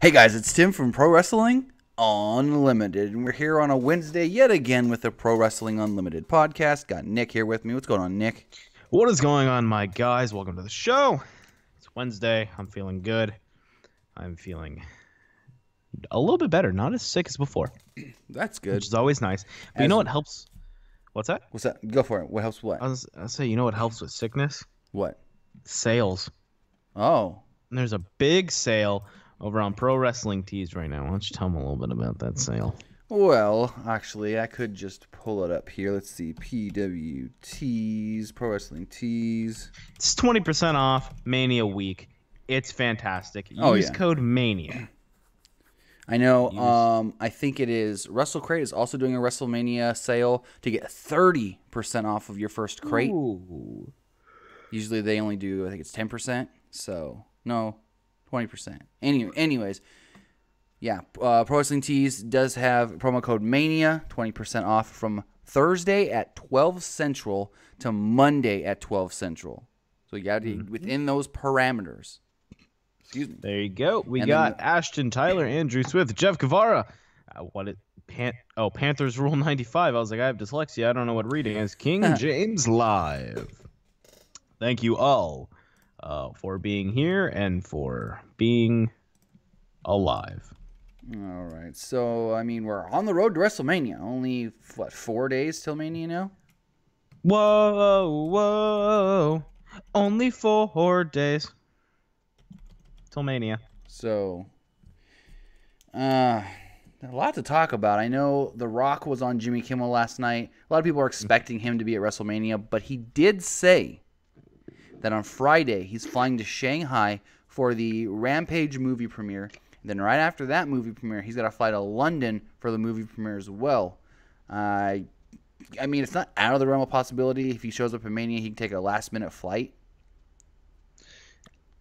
Hey guys, it's Tim from Pro Wrestling Unlimited, and we're here on a Wednesday yet again with the Pro Wrestling Unlimited podcast. Got Nick here with me. What's going on, Nick? What is going on, my guys? Welcome to the show. It's Wednesday. I'm feeling good. I'm feeling a little bit better. Not as sick as before. That's good. Which is always nice. But you know what helps? What's that? What's that? Go for it. What helps what? I'll say, you know what helps with sickness? What? Sales. Oh. And there's a big sale over on Pro Wrestling Tees right now. Why don't you tell them a little bit about that sale? Well, actually, I could just pull it up here. Let's see. PWTs, Pro Wrestling Tees. It's 20% off Mania week. It's fantastic. Use code MANIA. I know. I think it is. WrestleCrate is also doing a WrestleMania sale to get 30% off of your first crate. Ooh. Usually they only do, I think it's 10%. So, no, 20%. Anyways, yeah. Pro Wrestling Tees does have promo code MANIA, 20% off from Thursday at 12 Central to Monday at 12 Central. So you got to be within those parameters. Excuse me. There you go. We got Ashton, Tyler, Andrew Swift, Jeff Guevara. Panthers Rule 95. I was like, I have dyslexia. I don't know what reading is. King James Live. Thank you all for being here and for being alive. All right. So, I mean, we're on the road to WrestleMania. Only, 4 days till Mania now? Whoa. Only 4 days. Till Mania. So, a lot to talk about. I know The Rock was on Jimmy Kimmel last night. A lot of people are expecting him to be at WrestleMania, but he did say that on Friday he's flying to Shanghai for the Rampage movie premiere. And then right after that movie premiere, he's got to fly to London for the movie premiere as well. I mean, it's not out of the realm of possibility. If he shows up in Mania, he can take a last-minute flight.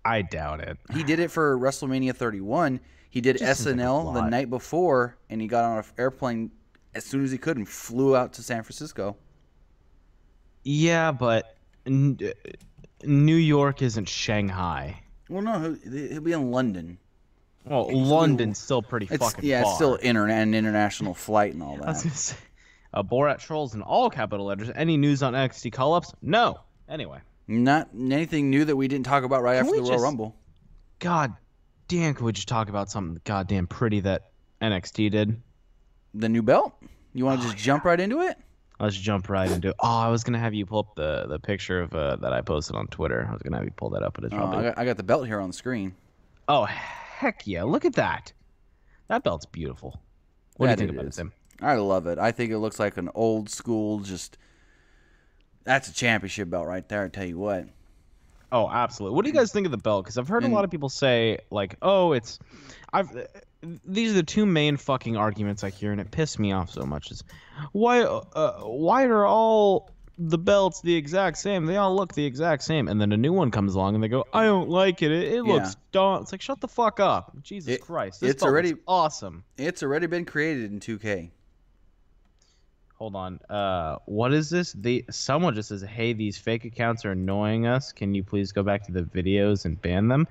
I doubt it. He did it for WrestleMania 31. He did SNL the night before, and he got on an airplane as soon as he could and flew out to San Francisco. Yeah, but New York isn't Shanghai. Well, no, he'll be in London. Well, London's still pretty fucking far. Yeah, it's still an international flight and all that. I was gonna say, Borat trolls in all capital letters. Any news on NXT call-ups? No. Anyway. Not anything new that we didn't talk about after the Royal Rumble. God damn, could we just talk about something goddamn pretty that NXT did? The new belt? You want to just jump right into it? Let's jump right into it. Oh, I was going to have you pull up the picture of that I posted on Twitter. I was going to have you pull that up, but it's probably... I got the belt here on the screen. Oh, heck yeah. Look at that. That belt's beautiful. What do you think about it, Tim? I love it. I think it looks like an old school, just... That's a championship belt right there, I tell you what. Oh, absolutely. What do you guys think of the belt? Because I've heard a lot of people say, like, oh, it's... These are the two main fucking arguments I hear, and it pissed me off so much. Is why are all the belts the exact same? They all look the exact same. And then a new one comes along, and they go, I don't like it. It looks dumb. It's like, shut the fuck up. Jesus Christ. This belt is awesome. It's already been created in 2K. Hold on. What is this? Someone just says, hey, these fake accounts are annoying us. Can you please go back to the videos and ban them?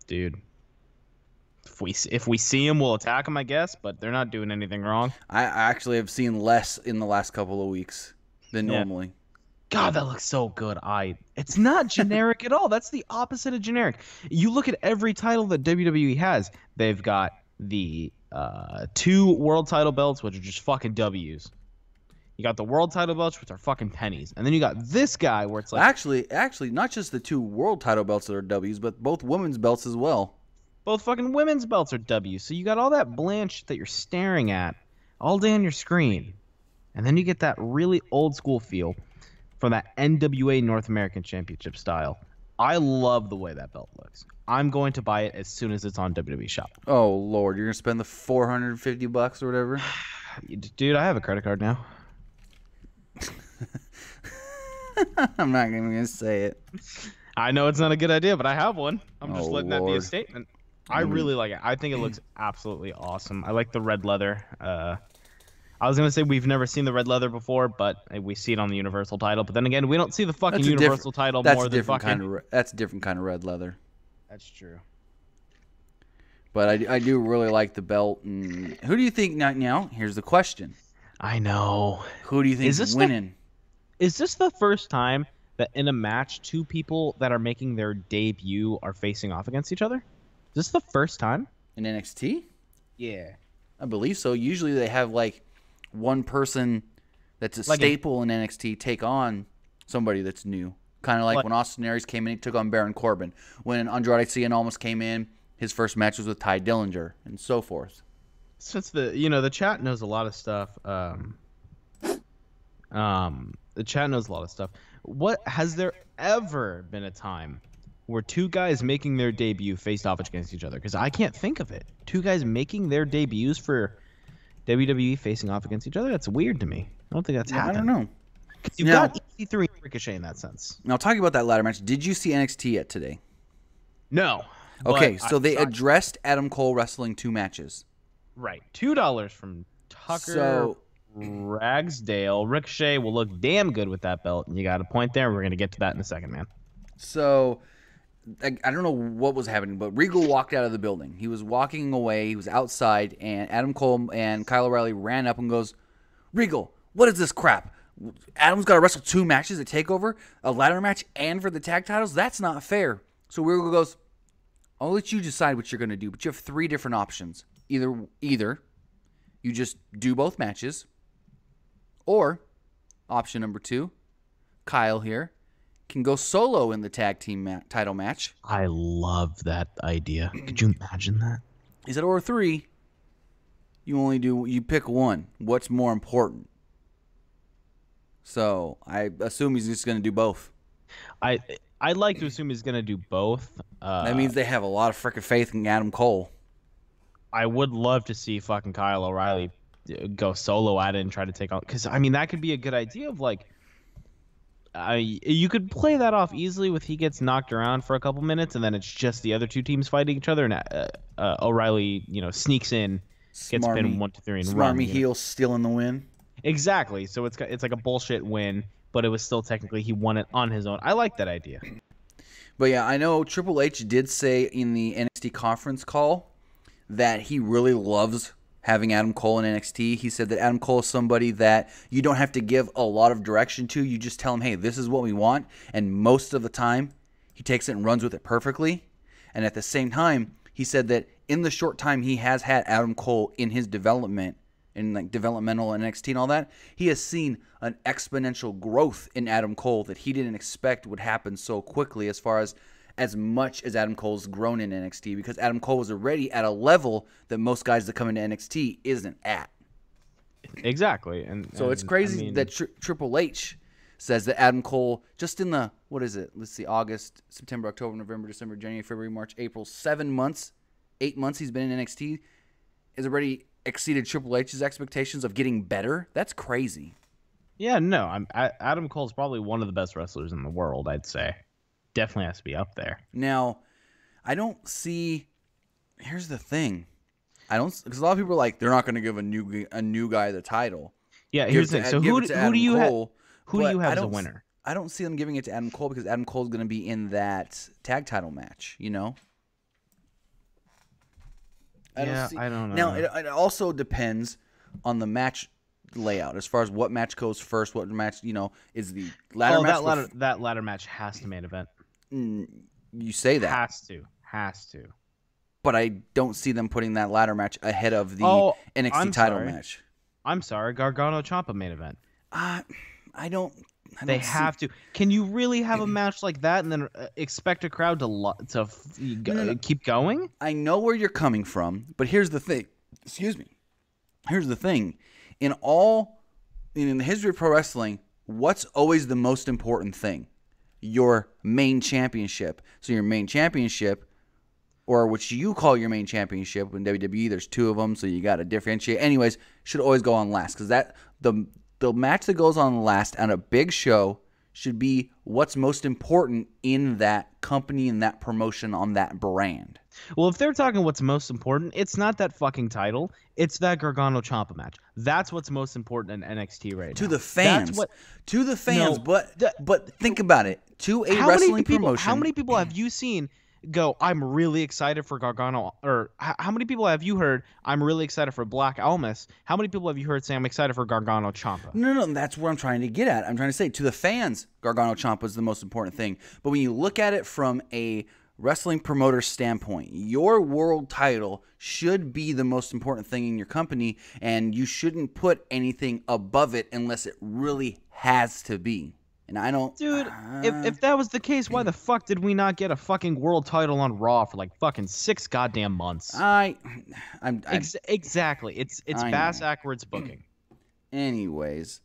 Dude. If we see them, we'll attack them, I guess, but they're not doing anything wrong. I actually have seen less in the last couple of weeks than normally. God, that looks so good. It's not generic at all. That's the opposite of generic. You look at every title that WWE has. They've got the 2 world title belts, which are just fucking W's. You got the world title belts, which are fucking pennies. And then you got this guy where it's like... Actually, not just the 2 world title belts that are W's, but both women's belts as well. Both fucking women's belts are W's. So you got all that bland shit that you're staring at all day on your screen. And then you get that really old school feel from that NWA North American Championship style. I love the way that belt looks. I'm going to buy it as soon as it's on WWE Shop. Oh, Lord. You're going to spend the $450 or whatever? Dude, I have a credit card now. I'm not even going to say it. I know it's not a good idea, but I have one. I'm just letting that be a Lord. statement. I really like it. I think it looks absolutely awesome. I like the red leather. I was going to say we've never seen the red leather before, but we see it on the Universal title. But then again, we don't see the fucking Universal title more than fucking... That's a different kind of red leather. That's true. But I do really like the belt. And who do you think now? Here's the question. I know. Who do you think is winning? Is this the first time that in a match, two people that are making their debut are facing off against each other? Is this the first time? In NXT? Yeah. I believe so. Usually they have like one person that's a staple in NXT take on somebody that's new. Kind of like when Austin Aries came in, he took on Baron Corbin. When Andrade Cien almost came in, his first match was with Ty Dillinger, and so forth. Since the chat knows a lot of stuff. The chat knows a lot of stuff. What has there ever been a time where two guys making their debut faced off against each other? Because I can't think of it. Two guys making their debuts for WWE facing off against each other? That's weird to me. I don't think that's happened. I don't know. You've got EC3 and Ricochet in that sense. Now, talking about that ladder match, did you see NXT yet today? No. Okay, so they addressed Adam Cole wrestling 2 matches. Right. $2 from Tucker Ragsdale. Ricochet will look damn good with that belt. And you got a point there. We're going to get to that in a second, man. So I don't know what was happening, but Regal walked out of the building. He was walking away. He was outside, and Adam Cole and Kyle O'Reilly ran up and goes, Regal, what is this crap? Adam's got to wrestle 2 matches at TakeOver, a ladder match, and for the tag titles? That's not fair. So Regal goes, I'll let you decide what you're going to do, but you have 3 different options. Either you just do both matches, or option number 2, Kyle here can go solo in the tag team title match. I love that idea. Could you imagine that? He said, or 3, you pick one. What's more important? So I assume he's just going to do both. I'd like to assume he's going to do both. That means they have a lot of freaking faith in Adam Cole. I would love to see fucking Kyle O'Reilly go solo at it and try to take on. Because, I mean, that could be a good idea of, like, you could play that off easily with he gets knocked around for a couple minutes and then it's just the other 2 teams fighting each other and O'Reilly, sneaks in, gets pinned 1, 2, 3 and runs. Smarmy heel stealing the win. Exactly. So it's like a bullshit win, but it was still technically he won it on his own. I like that idea. But yeah, I know Triple H did say in the NXT conference call that he really loves having Adam Cole in NXT. He said that Adam Cole is somebody that you don't have to give a lot of direction to. You just tell him, hey, this is what we want. And most of the time, he takes it and runs with it perfectly. And at the same time, he said that in the short time he has had Adam Cole in his development, in like developmental NXT and all that, he has seen an exponential growth in Adam Cole that he didn't expect would happen so quickly as much as Adam Cole's grown in NXT, because Adam Cole was already at a level that most guys that come into NXT isn't at. Exactly. So it's crazy that Triple H says that Adam Cole, just in the, what is it? Let's see, August, September, October, November, December, January, February, March, April, 7 months, 8 months he's been in NXT, has already exceeded Triple H's expectations of getting better. That's crazy. Yeah, no, Adam Cole's probably one of the best wrestlers in the world, I'd say. Definitely has to be up there. Now, I don't see. Here's the thing, because a lot of people are like, they're not going to give a new guy the title. Yeah, here's the thing. So who do you have as a winner? I don't see them giving it to Adam Cole because Adam Cole's going to be in that tag title match. I don't know. Now, it also depends on the match layout as far as what match goes first, what match, is the ladder match. That ladder match has to main event. You say that. Has to. But I don't see them putting that ladder match ahead of the NXT title match. I'm sorry, Gargano Ciampa main event. They have to. Can you really have a match like that and then expect a crowd to keep going? I know where you're coming from, but here's the thing. Excuse me. Here's the thing. In the history of pro wrestling, what's always the most important thing? Your main championship. So your main championship, or what you call your main championship in WWE, there's 2 of them, so you got to differentiate. Anyways, should always go on last, because the match that goes on last on a big show should be what's most important in that company and that promotion on that brand. Well, if they're talking what's most important, it's not that fucking title. It's that Gargano Ciampa match. That's what's most important in NXT right now. To the fans. But think about it. To a wrestling promotion. How many people have you seen go, I'm really excited for Gargano, or how many people have you heard, I'm really excited for Black Almas? How many people have you heard say, I'm excited for Gargano Ciampa? No, that's what I'm trying to get at. I'm trying to say to the fans, Gargano Ciampa is the most important thing. But when you look at it from a wrestling promoter standpoint, your world title should be the most important thing in your company, and you shouldn't put anything above it unless it really has to be. And I don't... Dude, if that was the case, why the fuck did we not get a fucking world title on Raw for like fucking 6 goddamn months? Exactly. It's bass-ackwards booking. Anyways.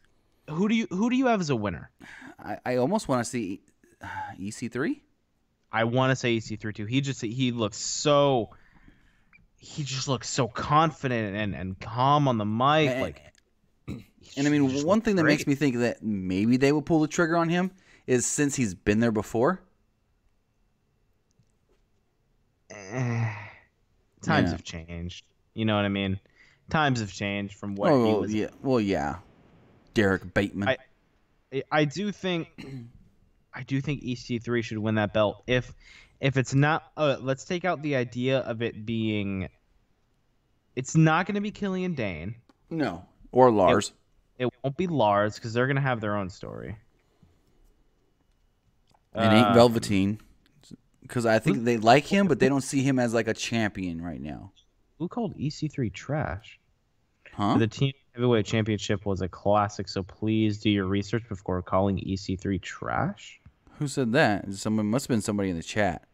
Who do you have as a winner? I almost want to see EC3. I want to say EC3 too. He just looks so confident and calm on the mic. And I mean, one thing that makes me think that maybe they will pull the trigger on him is since he's been there before. Times have changed. You know what I mean? Times have changed from what he was. Yeah. Well, yeah. Derek Bateman. I do think EC3 should win that belt. If it's not, let's take out the idea of it being. It's not going to be Killian Dane. No. Or Lars. It won't be Lars because they're going to have their own story. It ain't Velveteen because I think they like him, but they don't see him as like a champion right now. Who called EC3 trash? Huh? The Team Heavyweight Championship was a classic, so please do your research before calling EC3 trash. Who said that? Someone must have been somebody in the chat.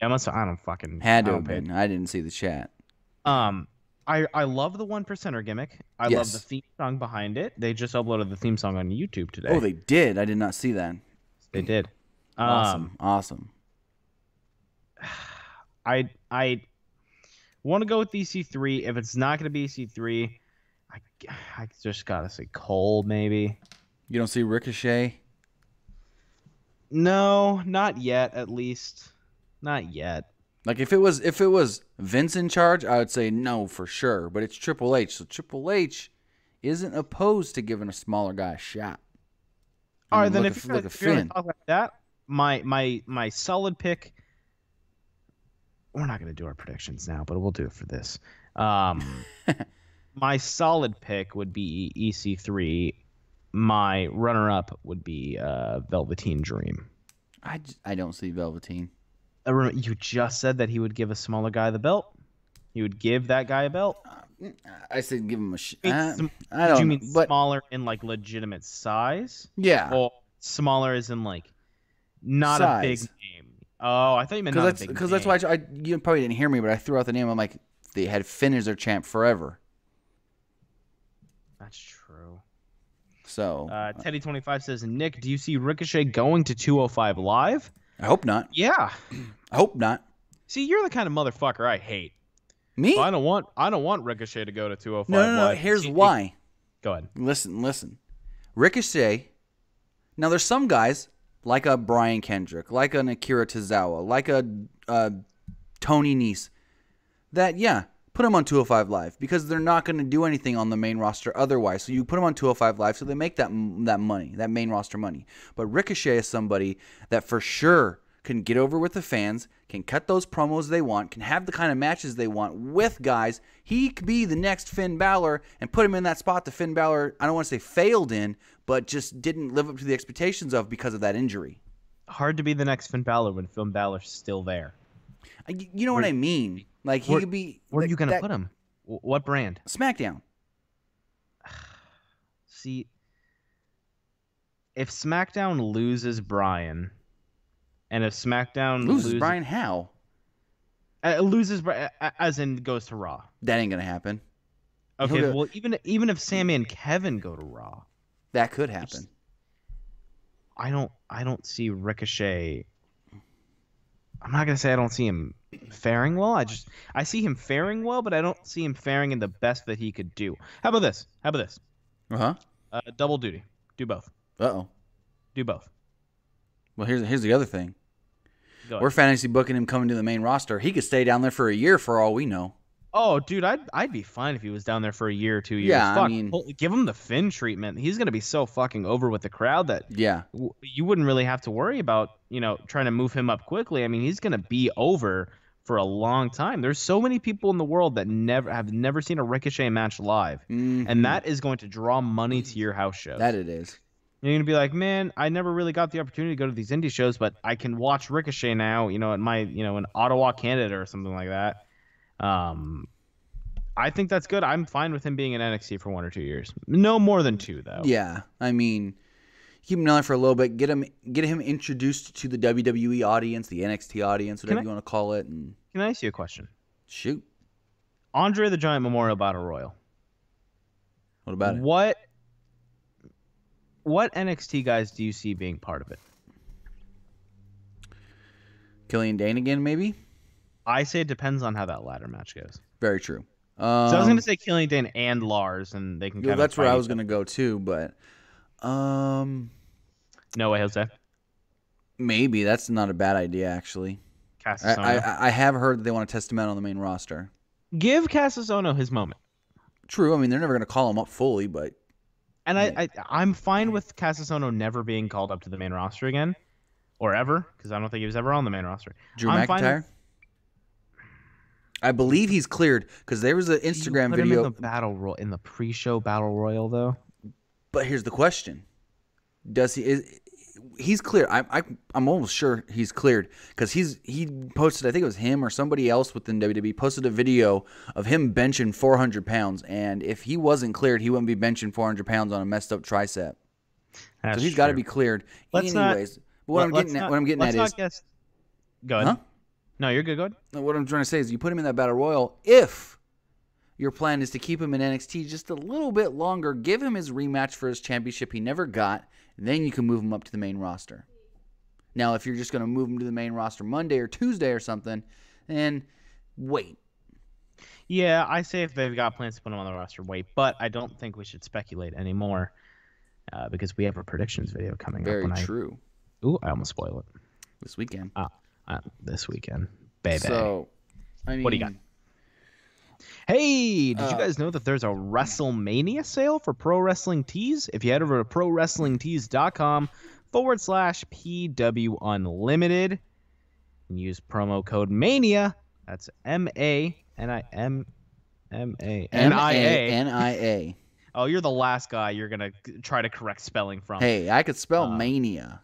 Yeah, I don't fucking had to have been. I didn't see the chat. I love the 1%er gimmick. I love the theme song behind it. They just uploaded the theme song on YouTube today. Oh, they did? I did not see that. They did. Awesome. I want to go with EC3. If it's not going to be EC3, I just got to say Cole, maybe. You don't see Ricochet? No, not yet, at least. Not yet. Like if it was Vince in charge, I would say no for sure. But it's Triple H, so Triple H isn't opposed to giving a smaller guy a shot. All right, then if you're gonna talk like that, my solid pick. We're not gonna do our predictions now, but we'll do it for this. My solid pick would be EC3. My runner-up would be Velveteen Dream. I don't see Velveteen. You just said that he would give a smaller guy the belt. He would give that guy a belt. I said give him a I don't. You mean smaller in like legitimate size? Yeah. Or smaller as in like not size. A big name. Oh, I thought you meant not a big name. Because that's why you probably didn't hear me, but I threw out the name. I'm like, they had Finn as their champ forever. That's true. So Teddy25 says, Nick, do you see Ricochet going to 205 Live? I hope not. Yeah. I hope not. See, you're the kind of motherfucker I hate. Me? I don't want Ricochet to go to 205 No. Live. Here's why. Go ahead. Listen. Ricochet. Now, there's some guys like a Brian Kendrick, like an Akira Tozawa, like a Tony Nese, that put them on 205 Live because they're not going to do anything on the main roster otherwise. So you put them on 205 Live so they make that money, that main roster money. But Ricochet is somebody that for sure can get over with the fans, can cut those promos they want, can have the kind of matches they want with guys. He could be the next Finn Balor and put him in that spot that Finn Balor, I don't want to say failed in, but just didn't live up to the expectations of because of that injury. Hard to be the next Finn Balor when Finn Balor's still there. You know what I mean? Like he could be. Where are you gonna put him? What brand? SmackDown. See, if SmackDown loses Bryan, and if SmackDown loses Bryan, how? Loses as in goes to Raw. That ain't gonna happen. Okay, well even if Sami and Kevin go to Raw, that could happen. I don't see Ricochet. I'm not gonna say I don't see him faring well. I see him faring well, but I don't see him faring in the best that he could do. How about this? Double duty. Do both. Do both. Well, here's the other thing. We're fantasy booking him coming to the main roster. He could stay down there for a year for all we know. Oh, dude, I'd be fine if he was down there for a year or 2 years. Yeah, Fuck, I mean, give him the Finn treatment. He's gonna be so fucking over with the crowd that yeah, you wouldn't really have to worry about, trying to move him up quickly. I mean, he's gonna be over for a long time. There's so many people in the world that have never seen a Ricochet match live, and that is going to draw money to your house shows. that it is. You're gonna be like, man, I never really got the opportunity to go to these indie shows, but I can watch Ricochet now. At my, in Ottawa, Canada, or something like that. I think that's good. I'm fine with him being in NXT for 1 or 2 years. No more than 2, though. Yeah, I mean, keep him on for a little bit. Get him introduced to the WWE audience, the NXT audience, whatever you want to call it. And can I ask you a question? Shoot. Andre the Giant Memorial Battle Royal. What about it? What NXT guys do you see being part of it? Killian Dane again, maybe? I say it depends on how that ladder match goes. Very true. So I was going to say Killian Dane and Lars, and they can kind of that's where I was going to go too, but no way, Jose. Maybe that's not a bad idea, actually. I have heard that they want to test him out on the main roster. Give Cassius Ohno his moment. True. I mean, they're never going to call him up fully, but and I'm fine with Cassius Ohno never being called up to the main roster again, or ever, because I don't think he was ever on the main roster. Drew McIntyre. I believe he's cleared because there was an Instagram video in the pre-show battle royal though. But here's the question: he's cleared? I'm almost sure he's cleared because he posted, I think it was him or somebody else within WWE posted a video of him benching 400 pounds, and if he wasn't cleared, he wouldn't be benching 400 pounds on a messed up tricep. So he's got to be cleared. Anyways, what I'm getting at is, go ahead. Huh? No, you're good. Go ahead. What I'm trying to say is you put him in that Battle Royal. If your plan is to keep him in NXT just a little bit longer, give him his rematch for his championship he never got, then you can move him up to the main roster. Now, if you're just going to move him to the main roster Monday or Tuesday or something, then wait. Yeah, I say if they've got plans to put him on the roster, wait. But I don't think we should speculate anymore because we have a predictions video coming up. Very true. Ooh, I almost spoiled it. This weekend. This weekend, baby. So, I mean, what do you got? Hey, did you guys know that there's a WrestleMania sale for Pro Wrestling Tees? If you head over to PWUnlimited and use promo code MANIA, that's MANIA. Oh, you're the last guy you're going to try to correct spelling from. Hey, I could spell mania.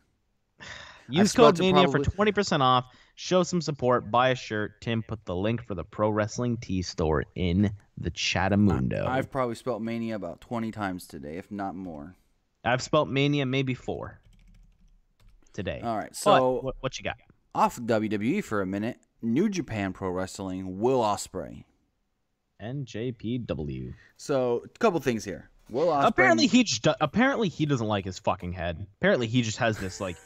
Use code MANIA for 20% off. Show some support. Buy a shirt. Tim put the link for the Pro Wrestling Tee store in the Chatamundo. I've probably spelled mania about 20 times today, if not more. I've spelled mania maybe 4 today. All right, so but what you got? Off WWE for a minute. New Japan Pro Wrestling, Will Ospreay. NJPW. So, a couple things here. Will Ospreay. Apparently he doesn't like his fucking head. Apparently he just has this like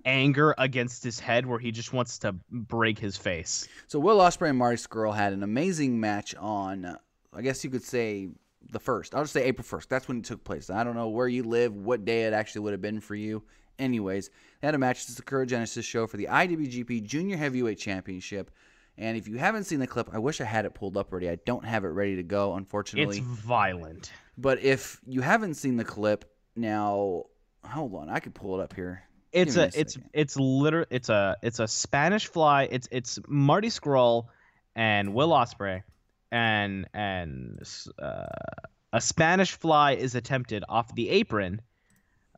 anger against his head where he just wants to break his face. So Will Ospreay and Marty Scurll had an amazing match on, I guess you could say the 1st. I'll just say April 1st. That's when it took place. I don't know where you live, what day it actually would have been for you. Anyways, they had a match. This is the Courage Genesis show for the IWGP Junior Heavyweight Championship. And if you haven't seen the clip, I wish I had it pulled up already. I don't have it ready to go, unfortunately. It's violent. But if you haven't seen the clip, now hold on, I could pull it up here. It's a Spanish fly. It's Marty Scurll and Will Ospreay, and a Spanish fly is attempted off the apron.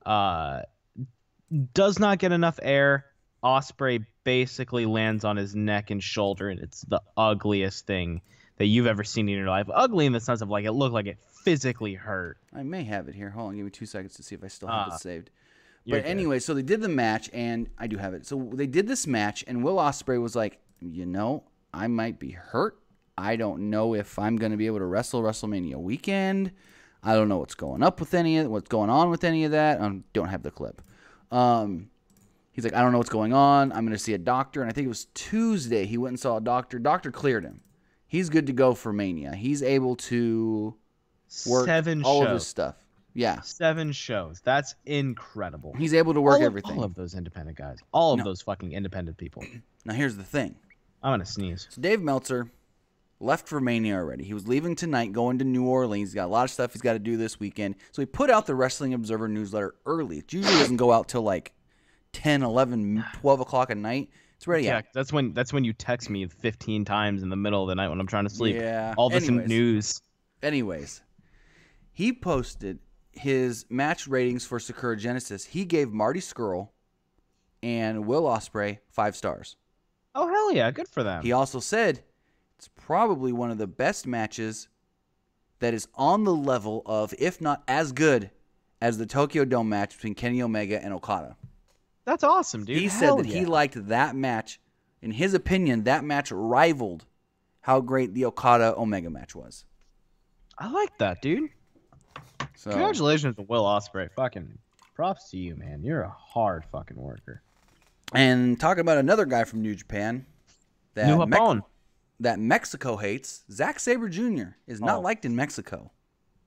Does not get enough air. Ospreay basically lands on his neck and shoulder, and it's the ugliest thing that you've ever seen in your life. Ugly in the sense of like it looked like it physically hurt. I may have it here. Hold on, give me 2 seconds to see if I still have it saved. But anyway, so they did the match, and I do have it. So they did this match, and Will Ospreay was like, I might be hurt. I don't know if I'm going to be able to wrestle WrestleMania weekend. I don't know what's going on with any of that. I don't have the clip. He's like, I don't know what's going on. I'm going to see a doctor. And I think it was Tuesday he went and saw a doctor. Doctor cleared him. He's good to go for Mania. He's able to work all of his stuff. Yeah. 7 shows. That's incredible. He's able to work everything. All of those independent guys. All of those fucking independent people. Now, here's the thing. I'm going to sneeze. So Dave Meltzer left for Mania already. He was leaving tonight, going to New Orleans. He's got a lot of stuff he's got to do this weekend. So he put out the Wrestling Observer newsletter early. It usually doesn't go out till like 10, 11, 12 o'clock at night. It's ready. Yeah, that's when you text me 15 times in the middle of the night when I'm trying to sleep. Yeah. All this news. Anyways, he posted his match ratings for Sakura Genesis. He gave Marty Scurll and Will Ospreay 5 stars. Oh, hell yeah. Good for them. He also said it's probably one of the best matches that is on the level of, if not as good, as the Tokyo Dome match between Kenny Omega and Okada. That's awesome, dude. He said that he liked that match. In his opinion, that match rivaled how great the Okada-Omega match was. I like that, dude. So, congratulations to Will Ospreay. Fucking props to you, man. You're a hard fucking worker. And talking about another guy from New Japan that Mexico hates, Zack Sabre Jr. is not liked in Mexico.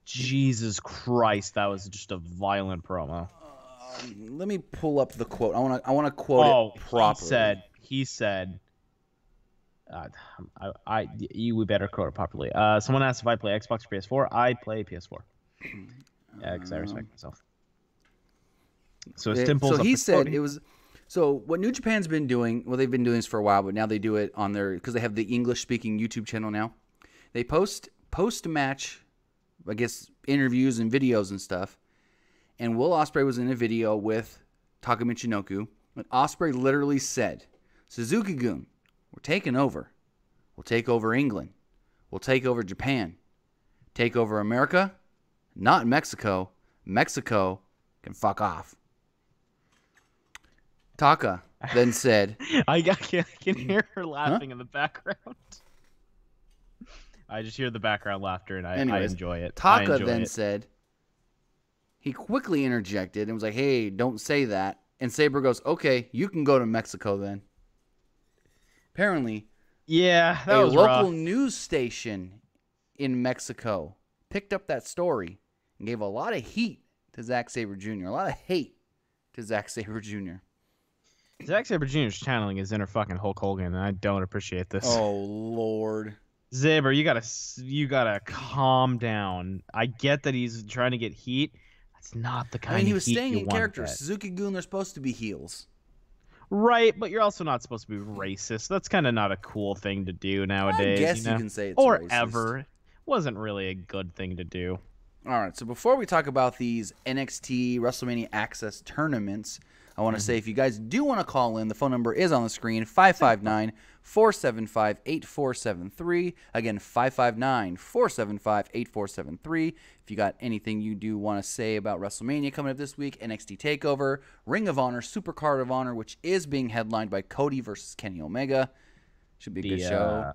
Jesus Christ, that was just a violent promo. Let me pull up the quote. I want to quote it properly. He said, we better quote it properly. Someone asked if I play Xbox or PS4. I play PS4. Yeah, because I respect myself. So he said it was. So what New Japan's been doing, well, they've been doing this for a while, but now they do it on their, because they have the English-speaking YouTube channel now. They post-match, I guess, interviews and videos and stuff. And Will Ospreay was in a video with Taka Michinoku. And Ospreay literally said, Suzuki-gun, we're taking over. We'll take over England. We'll take over Japan. Take over America. Not Mexico. Mexico can fuck off. Taka then said... I can hear her laughing in the background. I just hear the background laughter, and I enjoy it. Taka then said... He quickly interjected and was like, hey, don't say that. And Sabre goes, okay, you can go to Mexico then. Apparently, a local news station in Mexico picked up that story and gave a lot of heat to Zack Sabre Jr., a lot of hate to Zack Sabre Jr. Zack Sabre Jr. is channeling his inner fucking Hulk Hogan, and I don't appreciate this. Oh, Lord. Sabre, you gotta calm down. I get that he's trying to get heat. That's not the kind of heat. He was staying in character. Get. Suzuki-gun, they're supposed to be heels. Right, but you're also not supposed to be racist. That's kind of not a cool thing to do nowadays. I guess you can say it's or racist. Ever. Wasn't really a good thing to do. All right, so before we talk about these NXT WrestleMania AXXES tournaments, I want to say if you guys do want to call in, the phone number is on the screen, 559-475-8473. Again, 559-475-8473. If you got anything you do want to say about WrestleMania coming up this week, NXT TakeOver, Ring of Honor, Supercard of Honor, which is being headlined by Cody versus Kenny Omega. Should be a good show.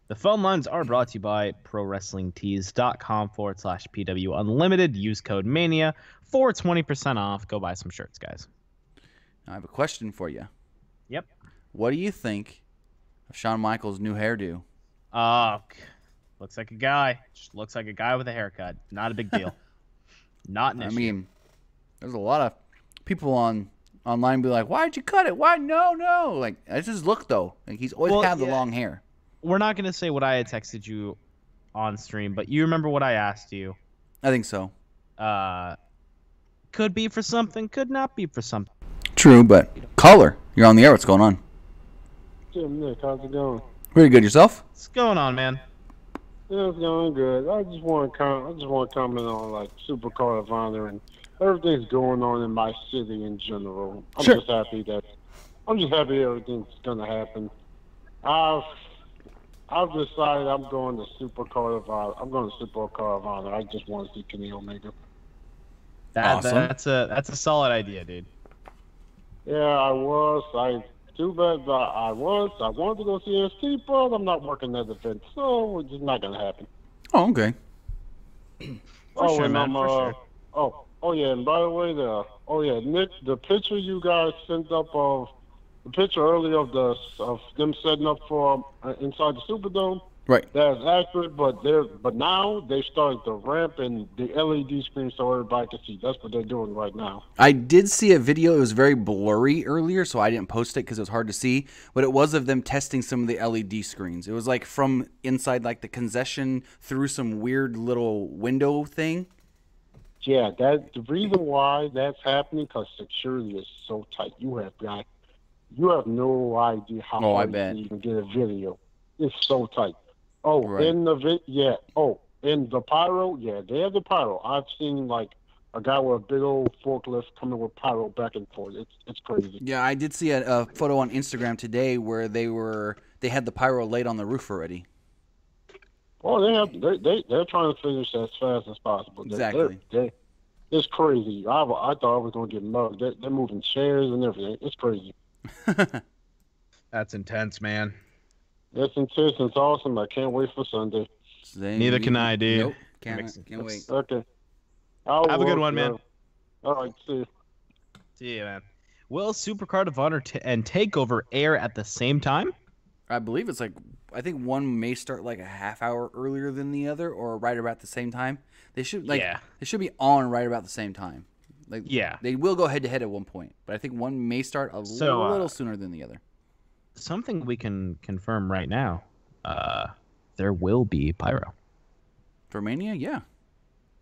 The phone lines are brought to you by ProWrestlingTees.com/PWUnlimited. Use code MANIA for 20% off. Go buy some shirts, guys. I have a question for you. Yep. What do you think of Shawn Michaels' new hairdo? Looks like a guy. Just looks like a guy with a haircut. Not a big deal. Not an issue. I mean, there's a lot of people online be like, why'd you cut it? Why? No. Like, it's his look, though. Like, he's always had the long hair. We're not going to say what I had texted you on stream, but you remember what I asked you. I think so. Could be for something, could not be for something. True, but caller, you're on the air. What's going on? Hey, Nick, how's it going? Pretty good. Yourself? What's going on, man? Yeah, it's going good. I just want to comment on like Supercard of Honor and everything's going on in my city in general. I'm just happy everything's gonna happen. I've decided I'm going to Supercard of Honor. I'm going to Supercard of Honor. I just want to see Kenny Omega. Awesome. That's a solid idea, dude. Yeah, I was. Too bad I wanted to go see NXT, but I'm not working that event, so it's just not going to happen. Oh, okay. For sure. Oh yeah, and by the way, Nick, the picture you guys sent up of the picture earlier of them setting up for inside the Superdome, Right. That's accurate, but now they started to ramp in the LED screen so everybody can see. That's what they're doing right now. I did see a video. It was very blurry earlier, so I didn't post it because it was hard to see. But it was of them testing some of the LED screens. It was like from inside like the concession through some weird little window thing. Yeah, that's the reason why that's happening, because security is so tight. You have no idea how hard you can even get a video. It's so tight. Oh, right. in the in the pyro, they have the pyro. I've seen like a guy with a big old forklift coming with pyro back and forth. It's crazy. Yeah, I did see a photo on Instagram today where they had the pyro laid on the roof already. Oh, they're trying to finish as fast as possible. Exactly. It's crazy. I thought I was gonna get mugged. They're moving chairs and everything. It's crazy. That's intense, man. It's intense. It's awesome. I can't wait for Sunday. Neither can I, dude. Nope. Can't wait. Okay. Have a good one, man. All right. See you. See you, man. Will Supercard of Honor and Takeover air at the same time? I believe it's like, I think one may start like a half hour earlier than the other, or right about the same time. They should they should be on right about the same time. Like, they will go head to head at one point, but I think one may start a little sooner than the other. Something we can confirm right now: there will be pyro for Mania. Yeah.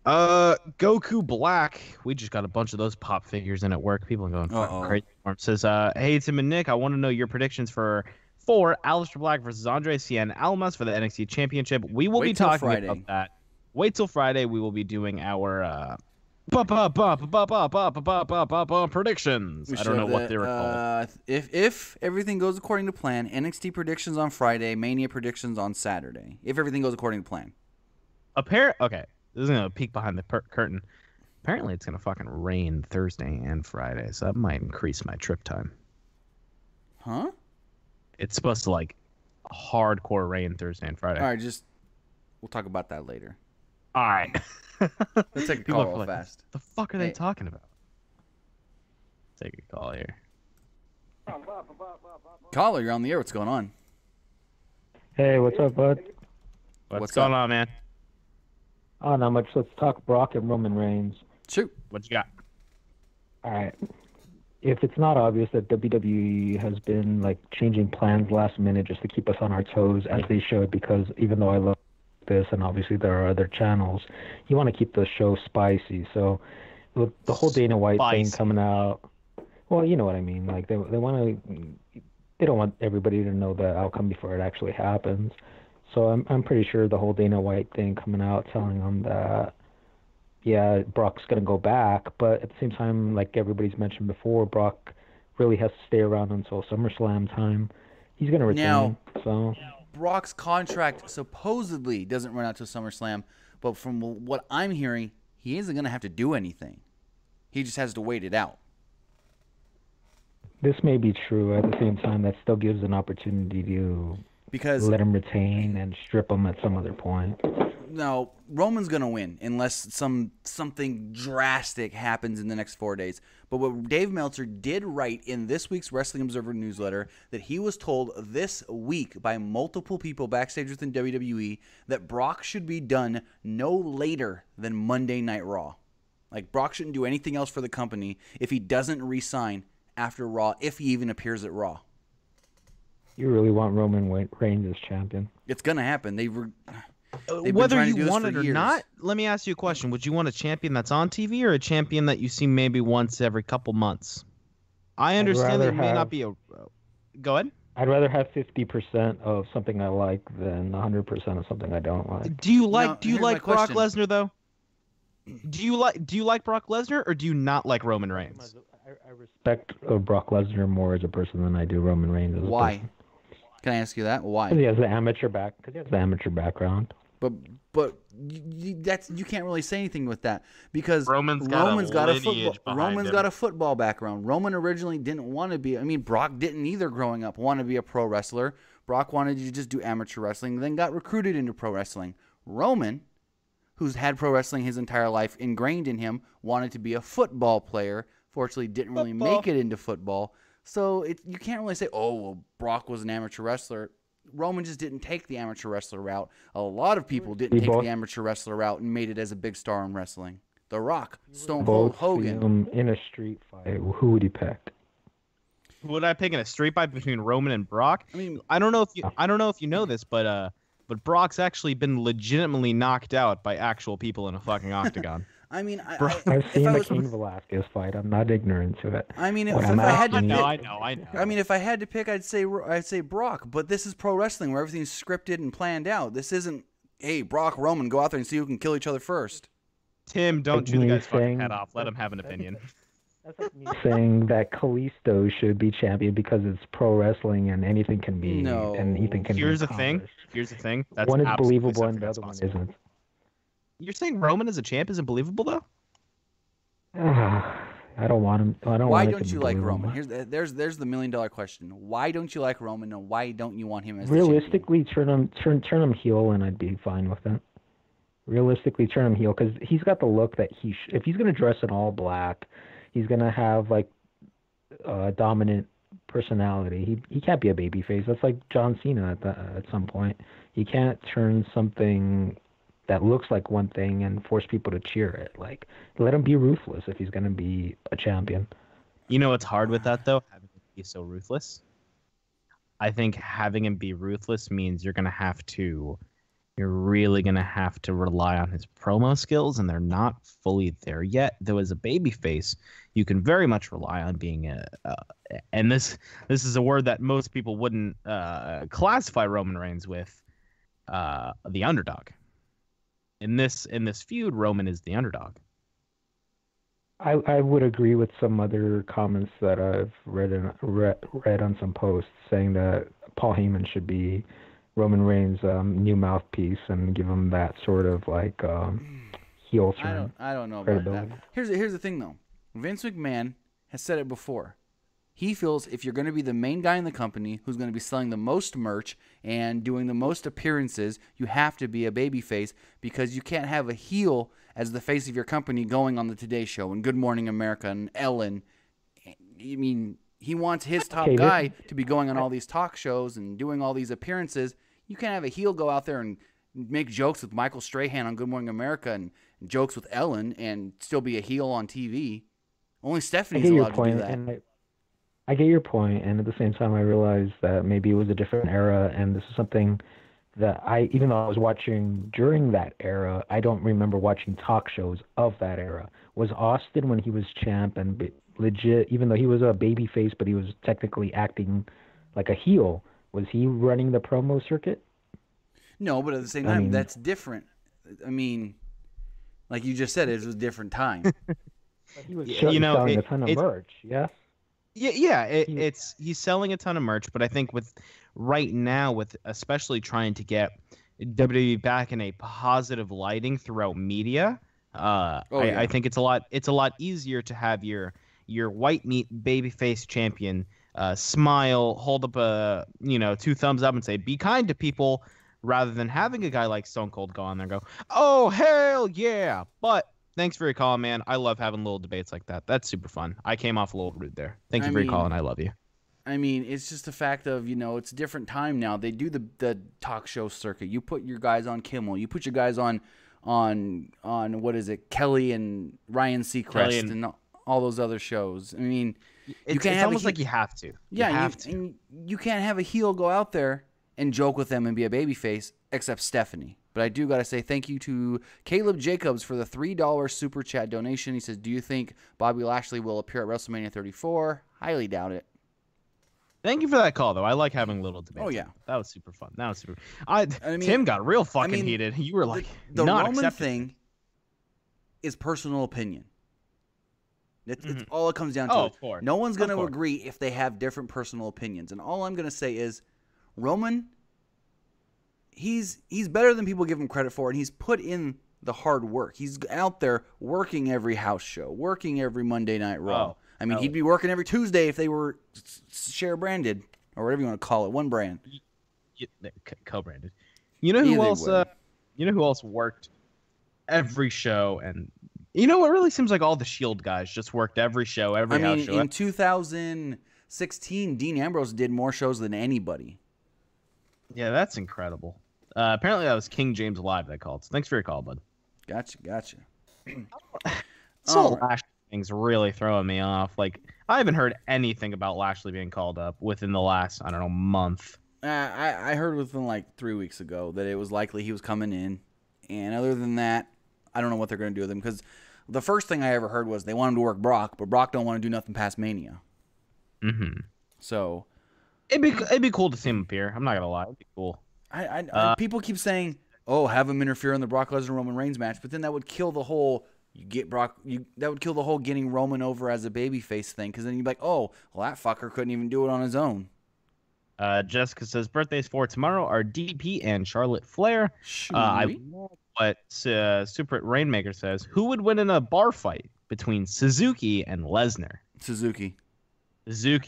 Goku Black. We just got a bunch of those pop figures in at work. People are going fucking crazy. Says, hey Tim and Nick, I want to know your predictions for Aleister Black versus Andre Cien Almas for the NXT Championship. We will be talking about that. Wait till Friday. We will be doing our predictions. I don't know what they were called. If everything goes according to plan, NXT predictions on Friday, Mania predictions on Saturday. If everything goes according to plan. Okay, this is gonna peek behind the curtain. Apparently, it's gonna fucking rain Thursday and Friday, so that might increase my trip time. Huh? It's supposed to like hardcore rain Thursday and Friday. All right, we'll talk about that later. All right. Let's take a call real fast. The fuck are they talking about? Take a call here. Caller, you're on the air. What's going on? Hey, what's up, bud? What's going on, man? Oh, not much. Let's talk Brock and Roman Reigns. Shoot. What you got? All right. If it's not obvious that WWE has been like changing plans last minute just to keep us on our toes, as they should, because even though I love this and obviously there are other channels, you want to keep the show spicy. So with the whole Dana White thing coming out, well, you know what I mean. Like they don't want everybody to know the outcome before it actually happens. So I'm pretty sure the whole Dana White thing coming out telling them that, yeah, Brock's going to go back, but at the same time, like everybody's mentioned before, Brock really has to stay around until SummerSlam time. He's going to retain. So Brock's contract supposedly doesn't run out to SummerSlam, but from what I'm hearing, he isn't going to have to do anything. He just has to wait it out. This may be true. At the same time, that still gives an opportunity to let him retain and strip him at some other point. No, Roman's going to win unless something drastic happens in the next 4 days. But what Dave Meltzer did write in this week's Wrestling Observer newsletter, that he was told this week by multiple people backstage within WWE that Brock should be done no later than Monday Night Raw. Like, Brock shouldn't do anything else for the company if he doesn't re-sign after Raw, if he even appears at Raw. You really want Roman Reigns as champion? It's going to happen. Whether you want it or not, let me ask you a question. Would you want a champion that's on TV or a champion that you see maybe once every couple months? I understand that it may not be a... Go ahead. I'd rather have 50% of something I like than 100% of something I don't like. Do you like Brock Lesnar, though? Do you like Brock Lesnar, or do you not like Roman Reigns? I respect Brock Lesnar more as a person than I do Roman Reigns as a person. Can I ask you that? Why? Because he has the amateur background. But you can't really say anything with that, because Roman's got a football background. Roman originally didn't want to be. I mean, Brock didn't either. Growing up, want to be a pro wrestler. Brock wanted to just do amateur wrestling, then got recruited into pro wrestling. Roman, who's had pro wrestling his entire life ingrained in him, wanted to be a football player. Fortunately, didn't really make it into football. So you can't really say, oh, well, Brock was an amateur wrestler. Roman just didn't take the amateur wrestler route. A lot of people didn't take the amateur wrestler route and made it as a big star in wrestling. The Rock, Stone Cold, Hogan. In a street fight, who would you pick? Would I pick in a street fight between Roman and Brock? I mean, I don't know if you know this, but Brock's actually been legitimately knocked out by actual people in a fucking octagon. I mean, I've seen the Cain Velasquez fight. I'm not ignorant to it. I mean, if I had to pick, I know. I mean, if I had to pick, I'd say Brock. But this is pro wrestling where everything's scripted and planned out. This isn't, hey, Brock, Roman, go out there and see who can kill each other first. Tim, don't chew the guy's fucking head off. Let him have an opinion. That's like me saying that Kalisto should be champion because it's pro wrestling and anything can be. No. And anything can Here's be the thing. Here's the thing. That's one is believable something and the other one isn't. You're saying Roman as a champ isn't believable though? I don't want him. Why don't you like Roman? There's the $1 million question. Why don't you like Roman, and why don't you want him as realistically turn him heel, and I'd be fine with that. Realistically, turn him heel because he's got the look that if he's gonna dress in all black, he's gonna have like a dominant personality. He can't be a babyface. That's like John Cena at some point. He can't turn something that looks like one thing and force people to cheer it. Like, let him be ruthless if he's going to be a champion. You know what's hard with that, though? Having him be so ruthless? I think having him be ruthless means you're really going to have to rely on his promo skills, and they're not fully there yet. Though as a babyface, you can very much rely on being and this is a word that most people wouldn't classify Roman Reigns with, the underdog. In this feud, Roman is the underdog. I would agree with some other comments that I've read on some posts saying that Paul Heyman should be Roman Reigns' new mouthpiece and give him that sort of like heel turn. I don't know about that. Here's the thing though. Vince McMahon has said it before. He feels if you're going to be the main guy in the company who's going to be selling the most merch and doing the most appearances, you have to be a babyface because you can't have a heel as the face of your company going on the Today Show and Good Morning America and Ellen. I mean, he wants his top guy to be going on all these talk shows and doing all these appearances. You can't have a heel go out there and make jokes with Michael Strahan on Good Morning America and jokes with Ellen and still be a heel on TV. Only Stephanie's allowed to do that. I get your point, and at the same time, I realize that maybe it was a different era, and this is something that even though I was watching during that era, I don't remember watching talk shows of that era. Was Austin, when he was champ and legit, even though he was a baby face, but he was technically acting like a heel, was he running the promo circuit? No, but at the same time, that's different. I mean, like you just said, it was a different time. He was selling a ton of merch, yeah? Yeah, he's selling a ton of merch, but I think with right now, with especially trying to get WWE back in a positive lighting throughout media, I think it's a lot easier to have your white meat babyface champion smile, hold up two thumbs up and say be kind to people, rather than having a guy like Stone Cold go on there and go, oh hell yeah, but. Thanks for your call, man. I love having little debates like that. That's super fun. I came off a little rude there. Thank you for your call, and I love you. I mean, it's just a fact of, it's a different time now. They do the talk show circuit. You put your guys on Kimmel. You put your guys on what is it, Kelly and Ryan Seacrest and all those other shows. I mean, it's almost like you have to. Yeah, you can't have a heel go out there and joke with them and be a babyface, except Stephanie. But I do got to say thank you to Caleb Jacobs for the $3 super chat donation. He says, do you think Bobby Lashley will appear at WrestleMania 34? Highly doubt it. Thank you for that call, though. I like having little debates. Oh, yeah. That was super fun. Tim got real fucking heated. You were like, the not Roman accepting. thing is personal opinion. It's all it comes down to. Of course. No one's going to agree if they have different personal opinions. And all I'm going to say is Roman... He's better than people give him credit for, and he's put in the hard work. He's out there working every house show, working every Monday Night Raw. He'd be working every Tuesday if they were share branded or whatever you want to call it, one brand. Co-branded. You know who else? You know who else worked every show, and what really seems like all the Shield guys just worked every show, every house show. In 2016, Dean Ambrose did more shows than anybody. Yeah, that's incredible. Apparently that was King James Live that called. So thanks for your call, bud. Gotcha. This whole Lashley thing's really throwing me off. Like, I haven't heard anything about Lashley being called up within the last, I don't know, month. I heard within like 3 weeks ago that it was likely he was coming in. And other than that, I don't know what they're going to do with him. Because the first thing I ever heard was they want him to work Brock, but Brock don't want to do nothing past Mania. Mm-hmm. So it'd be cool to see him appear. I'm not going to lie. It'd be cool. People keep saying, oh, have him interfere in the Brock Lesnar Roman Reigns match. But then that would kill the whole... that would kill the whole getting Roman over as a babyface thing, because then you'd be like, oh, well, that fucker couldn't even do it on his own. Jessica says birthdays for tomorrow are DP and Charlotte Flair. I love what Super Rainmaker says. Who would win in a bar fight between Suzuki and Lesnar? Suzuki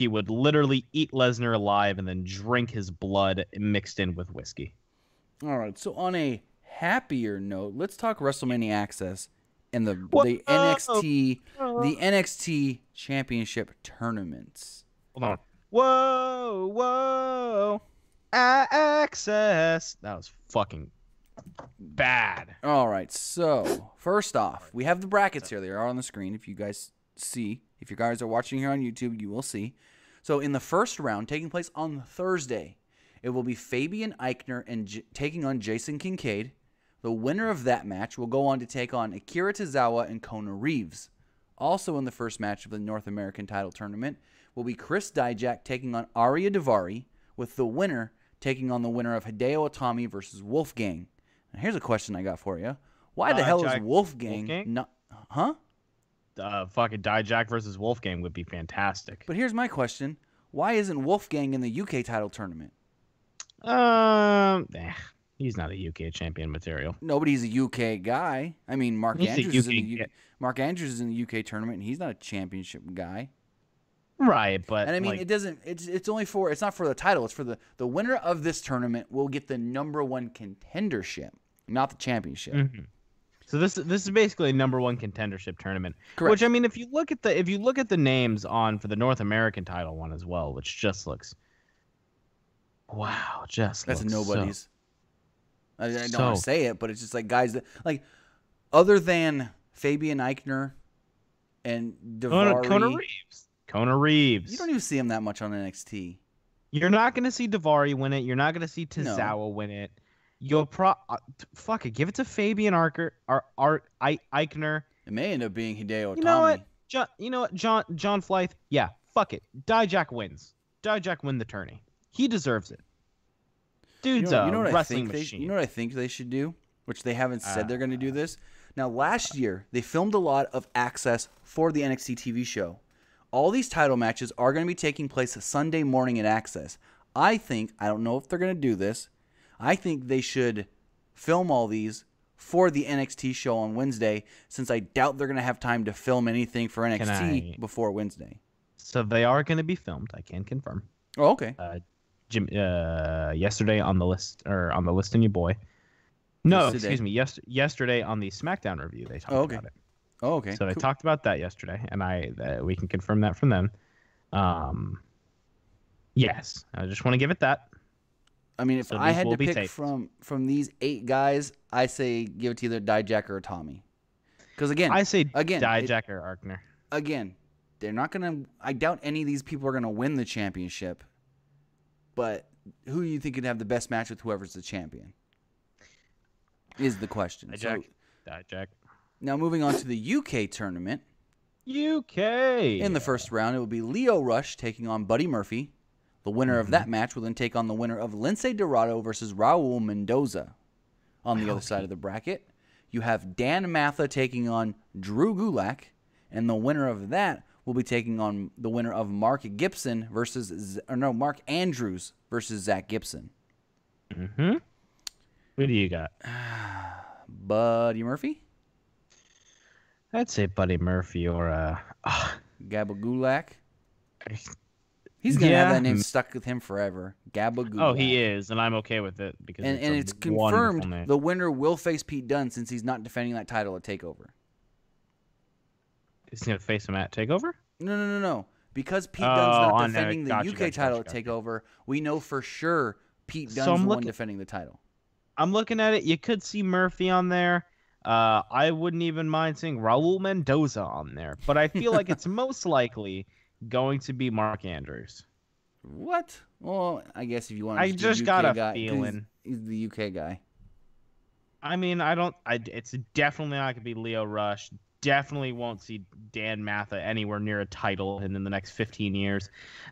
would literally eat Lesnar alive and then drink his blood mixed in with whiskey. All right, so on a happier note, let's talk WrestleMania AXXES and the NXT Championship Tournaments. Hold on. Whoa, AXXES. That was fucking bad. All right, so first off, we have the brackets here. They are on the screen. If you guys see, if you guys are watching here on YouTube, you will see. So in the first round, taking place on Thursday, it will be Fabian Aichner and taking on Jason Kincaid. The winner of that match will go on to take on Akira Tozawa and Kona Reeves. Also in the first match of the North American Title Tournament will be Chris Dijak taking on Arya Daivari, with the winner taking on the winner of Hideo Itami versus Wolfgang. Now here's a question I got for you. Why the hell is Wolfgang not... Huh? Fucking Dijak versus Wolfgang would be fantastic. But here's my question. Why isn't Wolfgang in the UK title tournament? He's not a UK champion material. No, but he's a UK guy. I mean, Mark Andrews is in the UK tournament, and he's not a championship guy. Right, but and I mean, it doesn't. It's only for. It's not for the title. It's for the winner of this tournament will get the #1 contendership, not the championship. Mm-hmm. So this is basically a #1 contendership tournament. Correct. Which, I mean, if you look at the names on for the North American title one as well, which just looks, wow, that's a nobody's. I don't want to say it, but it's just like guys that like other than Fabian Aichner and Daivari. Kona Reeves. You don't even see him that much on NXT. You're not going to see Daivari win it. You're not going to see Tozawa win it. You'll fuck it. Give it to Fabian Aichner. It may end up being Hideo Itami. You know what? John Flythe. Yeah, fuck it. Dijak wins. Dijak win the tourney. He deserves it. Dude's a wrestling machine. You know what I think they should do? Which they haven't said they're going to do this. Now, last year, they filmed a lot of AXXES for the NXT TV show. All these title matches are going to be taking place Sunday morning at AXXES. I don't know if they're going to do this. I think they should film all these for the NXT show on Wednesday, since I doubt they're going to have time to film anything for NXT before Wednesday. So they are going to be filmed. I can confirm. Oh, okay. Yesterday on the list, or on the list in your boy. No, excuse me. Yesterday on the SmackDown review, they talked about it. Oh, okay. So they talked about that yesterday, and we can confirm that from them. Yes, I just want to give it that. I mean, if I had to pick from these 8 guys, I say give it to either Dijak or Tommy. Because I say Dijak or Aichner. Again, they're not gonna. I doubt any of these people are gonna win the championship. But who do you think could have the best match with whoever's the champion? Is the question. Dijak. Now, moving on to the UK tournament. UK. In the first round, it will be Lio Rush taking on Buddy Murphy. The winner of that match will then take on the winner of Lince Dorado versus Raul Mendoza. On the other side of the bracket, you have Dan Matha taking on Drew Gulak. And the winner of that will be taking on the winner of Mark Andrews versus Zach Gibson. Mm-hmm. What do you got? Buddy Murphy? I'd say Buddy Murphy or Gabba Gulak. He's gonna have that name stuck with him forever. Gabba Gulak. Oh, he is, and I'm okay with it because it's confirmed the winner will face Pete Dunne, since he's not defending that title at TakeOver. He's gonna face him at TakeOver? No. Because Pete Dunne's not defending the UK title at TakeOver, we know for sure Pete Dunne's the one defending the title. I'm looking at it. You could see Murphy on there. I wouldn't even mind seeing Raul Mendoza on there, but I feel like it's most likely going to be Mark Andrews. What? Well, I guess if you want to I just got a feeling. He's the UK guy. I mean, it's definitely not going to be Leo Rush. Definitely won't see Dan Matha anywhere near a title in the next 15 years.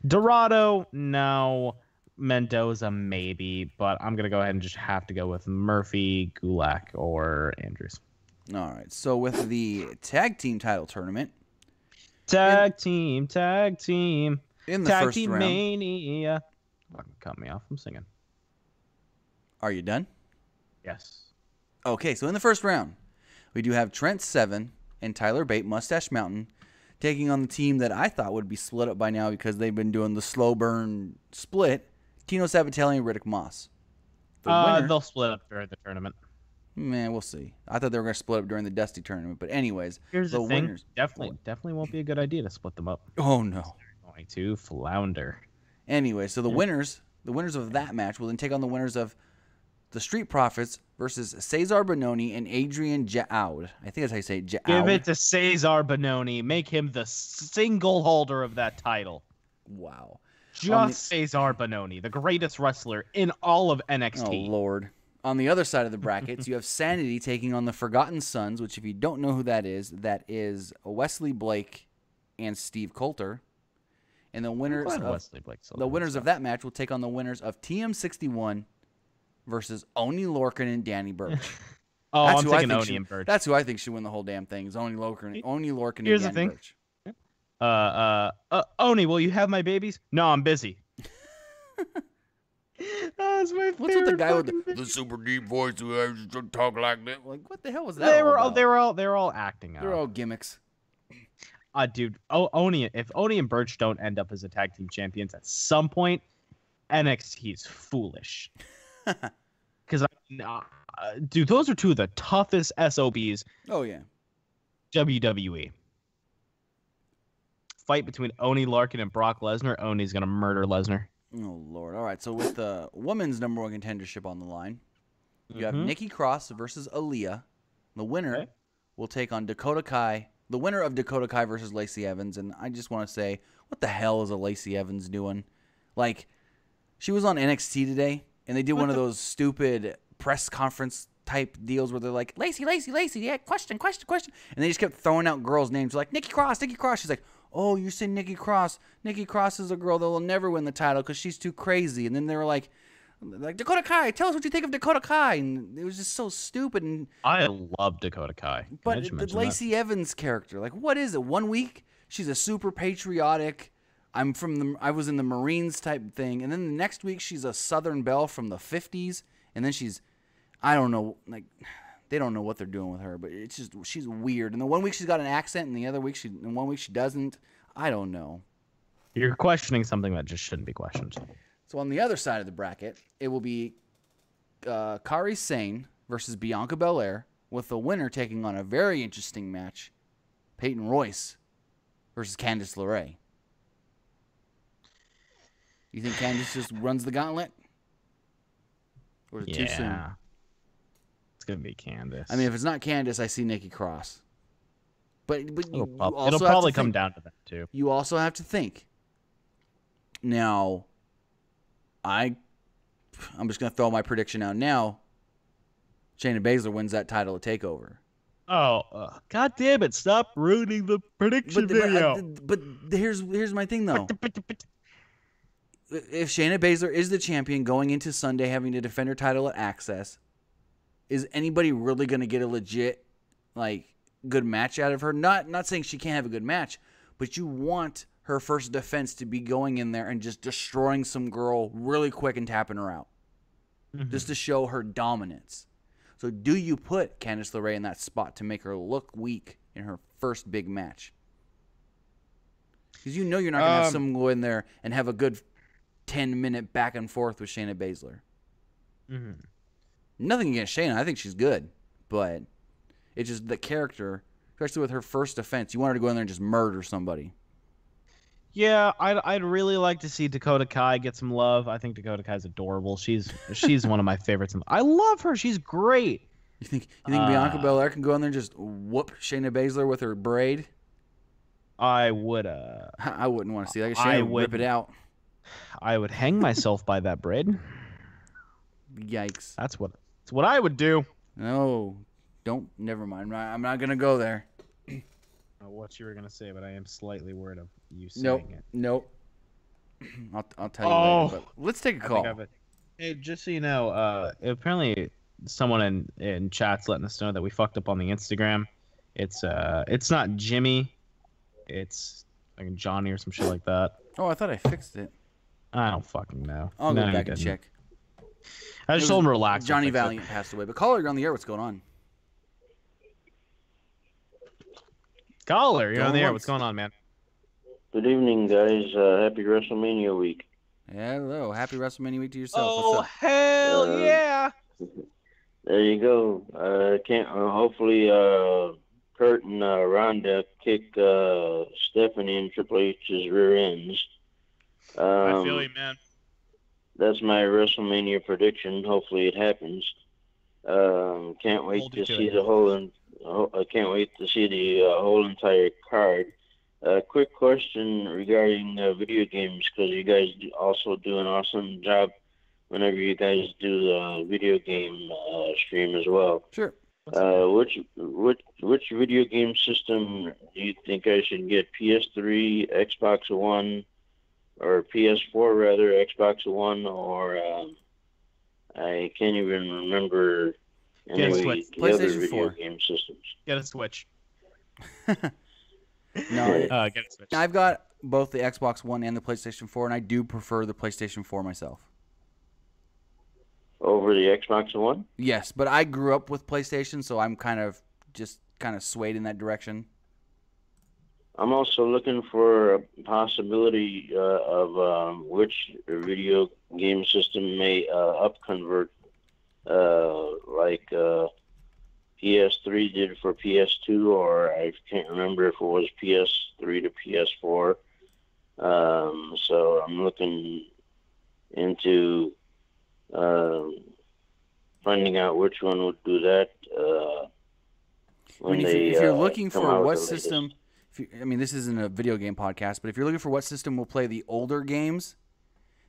Dorado, no. Mendoza, maybe. But I'm going to go ahead and just have to go with Murphy, Gulak, or Andrews. All right. So with the tag team title tournament. Tag team. In the tag first team round. mania. Fucking cut me off. I'm singing. Are you done? Yes. Okay, so in the first round, we do have Trent Seven and Tyler Bate, Mustache Mountain, taking on the team that I thought would be split up by now because they've been doing the slow burn split, Tino Sabatelli and Riddick Moss. They'll split up during the tournament. Man, we'll see. I thought they were going to split up during the Dusty tournament, but anyways, here's the thing. winners. Definitely won't be a good idea to split them up. Oh no. They're going to flounder. Anyway, so the winners of that match will then take on the winners of the Street Profits versus Cesar Bononi and Adrian Jaoud. I think that's how you say it, Jaoud. Give it to Cesar Bononi. Make him the single holder of that title. Wow. Just Cesar Bononi, the greatest wrestler in all of NXT. Oh, Lord. On the other side of the brackets, you have Sanity taking on the Forgotten Sons, which if you don't know who that is Wesley Blake and Steve Coulter. And the winners of that match will take on the winners of TM61 versus Oni Lorcan and Danny Burch. I'm thinking Oni and Burch. That's who I think should win the whole damn thing. Is Oni Lorcan Here's and Danny Burch. Oni, will you have my babies? No, I'm busy. That's my favorite. What's with the guy with the super deep voice who talk like that? Like, what the hell was that? They were all acting out. They're all gimmicks. Dude, if Oni and Burch don't end up as a tag team champions at some point, NXT is foolish. Because, dude, those are two of the toughest SOBs. Oh, yeah. WWE. Fight between Oni Larkin and Brock Lesnar. Oni's going to murder Lesnar. Oh, Lord. All right, so with the women's number one contendership on the line, you have Nikki Cross versus Olya. The winner will take on Dakota Kai. The winner of Dakota Kai versus Lacey Evans. And I just want to say, what the hell is a Lacey Evans doing? Like, she was on NXT today, and they did one of those stupid press conference type deals where they're like, Lacey, yeah, question. And they just kept throwing out girls' names. Like, Nikki Cross. She's like, oh, you say Nikki Cross. Nikki Cross is a girl that will never win the title because she's too crazy. And then they were like, Dakota Kai, tell us what you think of Dakota Kai. And it was just so stupid. And I love Dakota Kai. But the Lacey Evans character, like, what is it? 1 week, she's a super patriotic, I was in the Marines type thing. And then the next week, she's a Southern belle from the 50s. And then I don't know, like, they don't know what they're doing with her. But it's just, she's weird. And the 1 week she's got an accent, and the other week, in 1 week she doesn't. I don't know. You're questioning something that just shouldn't be questioned. So on the other side of the bracket, it will be Carrie Sain versus Bianca Bel-Air, with the winner taking on a very interesting match, Peyton Royce versus Candice LeRae. You think Candice just runs the gauntlet? Or is it too soon? It's going to be Candice. I mean, if it's not Candice, I see Nikki Cross. But it'll probably come down to that, too. You also have to think. Now, I'm just going to throw my prediction out now. Shayna Baszler wins that title at TakeOver. Oh, God damn it. Stop ruining the prediction video. But here's my thing, though. If Shayna Baszler is the champion going into Sunday having to defend her title at AXXES, is anybody really going to get a legit, like, good match out of her? Not saying she can't have a good match, but you want her first defense to be going in there and just destroying some girl really quick and tapping her out. Just to show her dominance. So do you put Candice LeRae in that spot to make her look weak in her first big match? Because you know you're not going to have someone go in there and have a good 10-minute back and forth with Shayna Baszler. Nothing against Shayna. I think she's good. But it's just the character, especially with her first defense, you want her to go in there and just murder somebody. Yeah, I'd really like to see Dakota Kai get some love. I think Dakota Kai's adorable. She's one of my favorites. I love her. She's great. You think Bianca Belair can go in there and just whoop Shayna Baszler with her braid? I would. I wouldn't want to see that. Shayna would rip it out. I would hang myself by that braid. Yikes! That's what I would do. No, don't. Never mind. I'm not gonna go there. What you were gonna say, but I am slightly worried of you saying it. Nope. I'll tell you later. But let's take a call. Hey, just so you know, apparently someone in chat's letting us know that we fucked up on the Instagram. It's not Jimmy, it's like Johnny or some shit like that. Oh, I thought I fixed it. I don't fucking know. I'll go back and check. I just told him to relax. Johnny Valiant passed away, but caller, you're on the air. What's going on? Caller, you're on the air. What's going on, man? Good evening, guys. Happy WrestleMania week. Hello. Happy WrestleMania week to yourself. Oh, What's up? hell yeah. There you go. Hopefully, Kurt and Ronda kick Stephanie and Triple H's rear ends. I feel you, man. That's my WrestleMania prediction. Hopefully, it happens. Can't wait to see the whole. I can't wait to see the whole entire card. Quick question regarding video games, because you guys also do an awesome job whenever you guys do the video game stream as well. Sure. Which video game system do you think I should get? PS3, Xbox One, or PS4 rather, Xbox One, or I can't even remember any of the other video game systems. Get a Switch. No, get a Switch. I've got both the Xbox One and the PlayStation 4, and I do prefer the PlayStation 4 myself. Over the Xbox One? Yes, but I grew up with PlayStation, so I'm kind of swayed in that direction. I'm also looking for a possibility of which video game system may upconvert, like PS3 did for PS2, or I can't remember if it was PS3 to PS4. So I'm looking into finding out which one would do that. If you're looking for what system, this isn't a video game podcast, but if you're looking for what system will play the older games,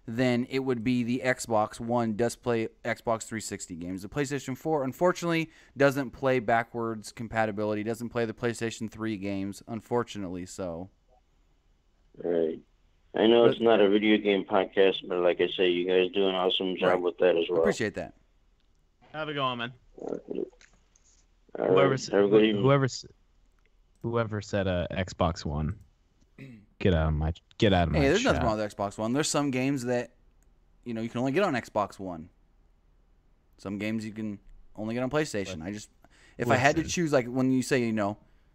then it would be the Xbox One does play Xbox 360 games. The PlayStation 4, unfortunately, doesn't play backwards compatibility, doesn't play the PlayStation 3 games, unfortunately so. Right. I know it's not a video game podcast, but like I say, you guys do an awesome job with that as well. I appreciate that. Have a go on, man. Whoever said Xbox One, get out of my chat. Hey, there's nothing wrong with Xbox One. There's some games that you can only get on Xbox One. Some games you can only get on PlayStation. If I had to choose, like when you say,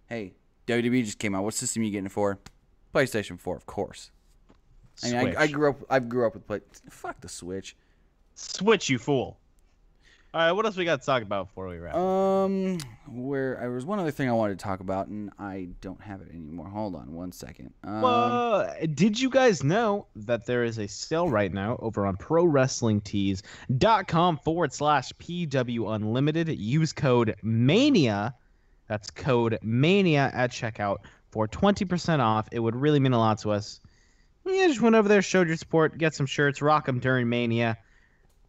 hey, WWE just came out, what system are you getting it for? PlayStation 4, of course. I grew up with fuck the Switch. Switch, you fool. All right, what else we got to talk about before we wrap? There was one other thing I wanted to talk about, and I don't have it anymore. Hold on one second. Did you guys know that there is a sale right now over on ProWrestlingTees.com/PWUnlimited? Use code MANIA. That's code MANIA at checkout for 20% off. It would really mean a lot to us. Yeah, just went over there, showed your support, get some shirts, rock them during Mania.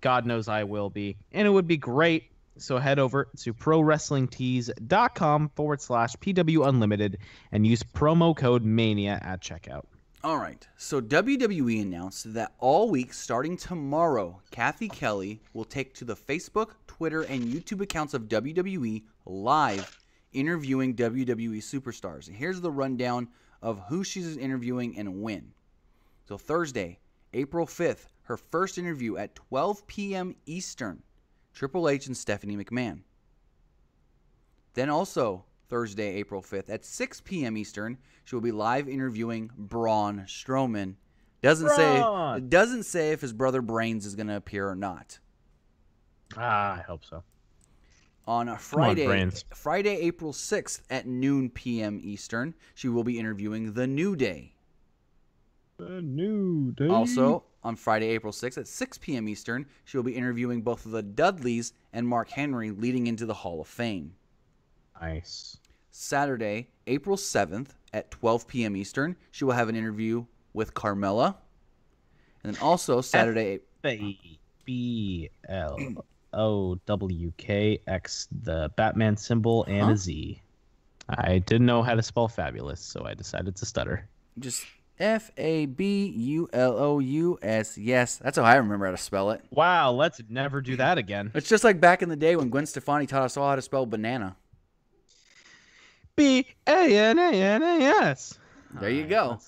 God knows I will be. And it would be great. So head over to ProWrestlingTees.com/PWUnlimited and use promo code MANIA at checkout. All right. So WWE announced that all week starting tomorrow, Kathy Kelly will take to the Facebook, Twitter, and YouTube accounts of WWE live interviewing WWE superstars. And here's the rundown of who she's interviewing and when. So Thursday, April 5th, her first interview at 12 p.m. Eastern, Triple H and Stephanie McMahon. Then also Thursday, April 5th at 6 p.m. Eastern, she will be live interviewing Braun Strowman. Doesn't say if his brother Brains is going to appear or not. I hope so. On Friday, April 6th at noon p.m. Eastern, she will be interviewing The New Day. A new day. Also, on Friday, April 6th at 6 p.m. Eastern, she will be interviewing both of the Dudleys and Mark Henry leading into the Hall of Fame. Nice. Saturday, April 7th at 12 p.m. Eastern, she will have an interview with Carmella. And then also Saturday... FABLOWKX, the Batman symbol, and a Z. I didn't know how to spell fabulous, so I decided to stutter. Just FABULOUS. Yes, that's how I remember how to spell it. Wow, let's never do that again. It's just like back in the day when Gwen Stefani taught us all how to spell banana. BANANAS. There you go.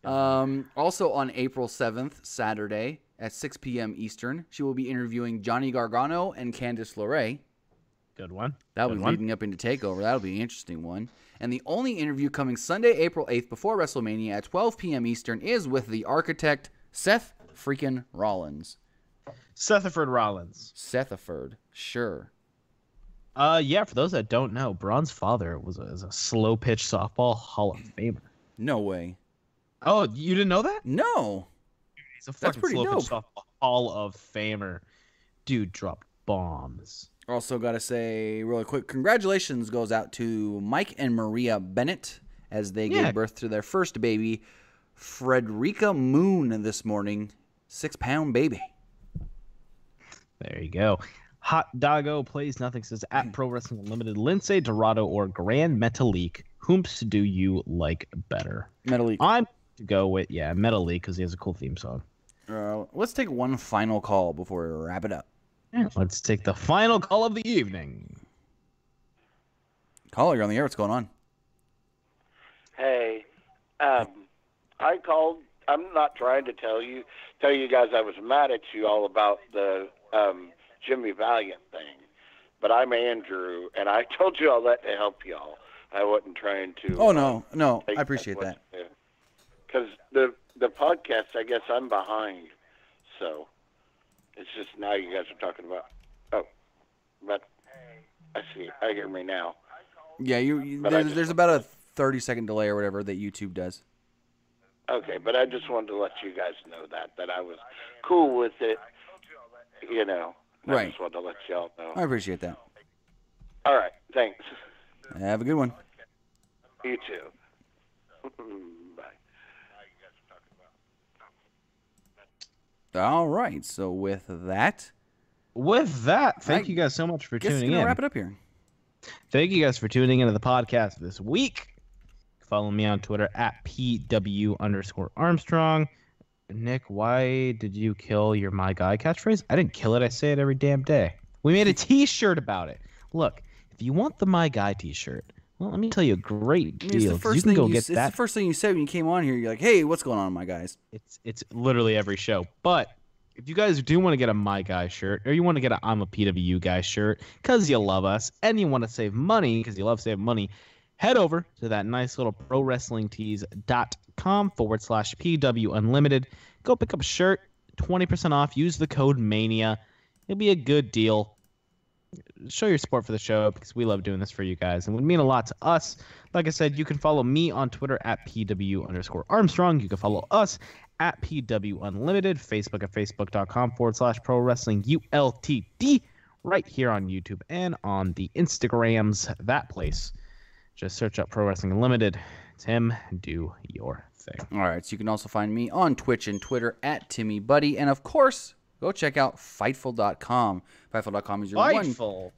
Also on April 7th, Saturday, at 6 p.m. Eastern, she will be interviewing Johnny Gargano and Candice LeRae. Good one. That'll be leading up into TakeOver. That'll be an interesting one. And the only interview coming Sunday, April 8th, before WrestleMania at 12 p.m. Eastern is with the architect, Seth freaking Rollins. Sethaford Rollins. Sethaford, sure. Yeah, for those that don't know, Braun's father was a slow-pitch softball Hall of Famer. No way. Oh, you didn't know that? No. He's a fucking slow-pitch softball Hall of Famer. Dude dropped bombs. Also got to say really quick, congratulations goes out to Mike and Maria Bennett as they gave birth to their first baby, Frederica Moon, this morning. 6-pound baby. There you go. Hot Doggo Plays Nothing says, at Pro Wrestling Unlimited, Lindsay Dorado or Grand Metalik, whomst do you like better? Metalik. I'm to go with, Metalik, because he has a cool theme song. Let's take one final call before we wrap it up. Yeah, let's take the final call of the evening. Caller, you're on the air. What's going on? Hey, I called. I'm not trying to tell you guys I was mad at you all about the Jimmy Valiant thing, but I'm Andrew, and I told you all that to help y'all. I wasn't trying to. Oh no, I appreciate that. Because the podcast, I guess I'm behind, so. It's just now you guys are talking about. Oh, but I see. I hear me now. Yeah, there's about a 30-second delay or whatever that YouTube does. Okay, but I just wanted to let you guys know that I was cool with it. You know. I just wanted to let y'all know. I appreciate that. All right. Thanks. Have a good one. You too. Bye. All right. So with that, thank you guys so much for tuning in. Gonna wrap it up here. Thank you guys for tuning into the podcast this week. Follow me on Twitter at PW_Armstrong. Nick, why did you kill your My Guy catchphrase? I didn't kill it. I say it every damn day. We made a T-shirt about it. Look, if you want the My Guy T-shirt, well, let me tell you a great deal. You can go get that. It's the first thing you said when you came on here. You're like, hey, what's going on, my guys? It's literally every show. But if you guys do want to get a My Guy shirt, or you want to get a I'm a PW Guy shirt because you love us, and you want to save money because you love saving money, head over to that nice little ProWrestlingTees.com/PWUnlimited. Go pick up a shirt, 20% off. Use the code MANIA. It'll be a good deal. Show your support for the show because we love doing this for you guys and it would mean a lot to us. Like I said, you can follow me on Twitter at PW_Armstrong. You can follow us at PWUnlimited, Facebook at Facebook.com/ProWrestlingULTD, right here on YouTube and on the Instagrams, that place. Just search up Pro Wrestling Unlimited. Tim, do your thing. All right, so you can also find me on Twitch and Twitter at TimmyBuddy, and of course, go check out Fightful.com. Fightful.com is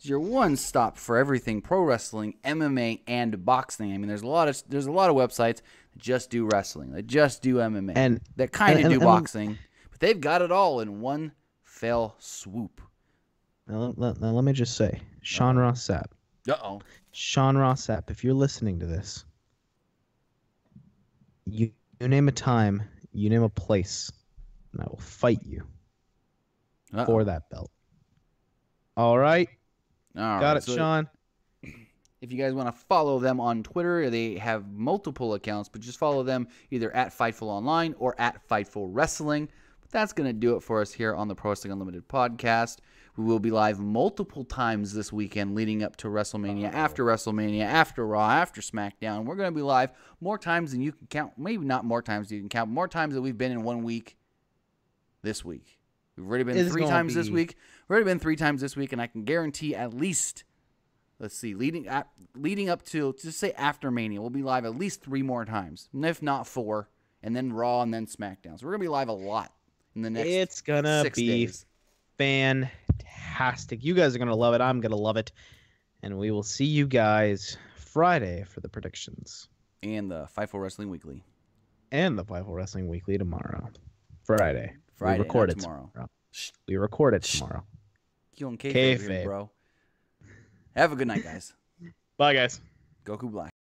your one-stop for everything pro wrestling, MMA, and boxing. I mean, there's a lot of websites that just do wrestling, that just do MMA, and that kind of do boxing, but they've got it all in one fell swoop. Now, let me just say, Sean Ross Sapp. Uh-oh. Sean Ross Sapp, if you're listening to this, you name a time, you name a place, and I will fight you for that belt. All right? Got it, so Sean. If you guys want to follow them on Twitter, they have multiple accounts, but just follow them either at Fightful Online or at Fightful Wrestling. But that's going to do it for us here on the Pro Wrestling Unlimited podcast. We will be live multiple times this weekend leading up to WrestleMania, after Raw, after SmackDown. We're going to be live more times than you can count. Maybe not more times than you can count. More times than we've been in 1 week this week. We've already been 3 times this week. We've already been 3 times this week, and I can guarantee at least, let's see, leading up to, just say after Mania, we'll be live at least 3 more times, if not 4, and then Raw and then SmackDown. So we're going to be live a lot in the next 6 days. It's going to be fantastic. You guys are going to love it. I'm going to love it. And we will see you guys Friday for the predictions. And the Fightful Wrestling Weekly. And the Fightful Wrestling Weekly tomorrow. Friday. We record it tomorrow. We record it tomorrow. You on kayfabe, bro. Have a good night, guys. Bye, guys. Goku Black.